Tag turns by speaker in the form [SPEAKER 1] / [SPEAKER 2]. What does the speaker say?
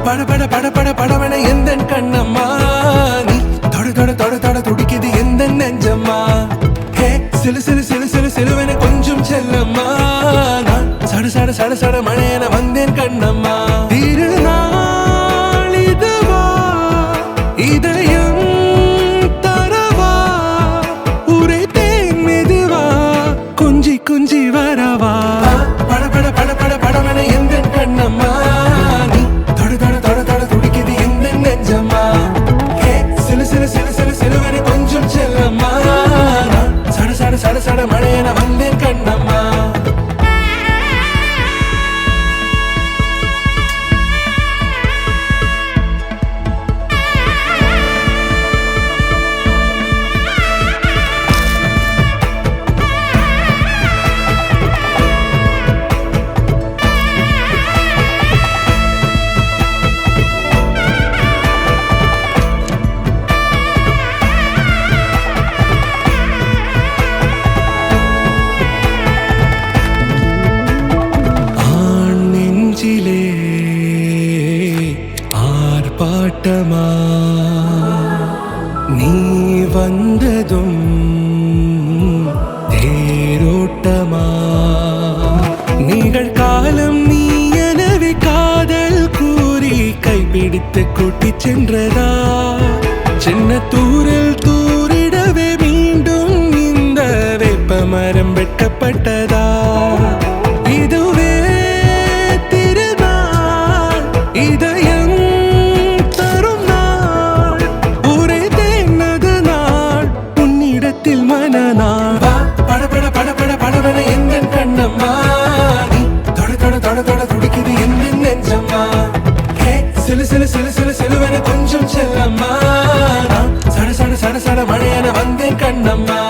[SPEAKER 1] பட பட பட பட படவன எந்தன் கண்ணம்மா நீ தொட தொட தொட தொட துடிக்குது எந்த நெஞ்சம்மா ஹே சிலு சிலு சிலு சிலு சிலுவன கொஞ்சம் செல்லம்மா நான் சட சட சட சட மழையன வந்தேன் கண்ணம்மா திருநாள் இதுவா இதயம் தரவா உரைத்தேன் மெதுவா கொஞ்சி கொஞ்சி வரவா பட பட பட பட படவன எந்தன் கண்ணம்மா நீ தொட தொட தொட தொட துடிக்குது எந்த நெஞ்சம்மா ஹே சிலு சிலு சிலு சிலு சிலுவன கொஞ்சம் செல்லம்மா நான் சட சட சட சட மழையன வந்தேன் கண்ணம்மா ஆர்ப்பாட்டமா நீ வந்ததும் தேரோட்டமா நிகழ்காலம் நீ எனவே காதல் கூறி கைப்பிடித்து கூட்டி சென்றதா சின்ன தூரல் தூரிடவே மீண்டும் இந்த வேப்ப மரம் வெட்டப்பட்டதா இதுவே திருநாள் இதயம் தரும் நாள் ஒரே தேனது நாள் உன்னிடத்தில் மனநாள் பட பட பட பட படவன எந்தன் கண்ணம்மா நீ தொட தொட தொட தொட துடிக்குது எந்த நெஞ்சம்மா ஹே சிலு சிலு சிலு சிலு சிலுவன கொஞ்சம் செல்லம்மா நான் சட சட சட சட மழையன வந்தேன் கண்ணம்மா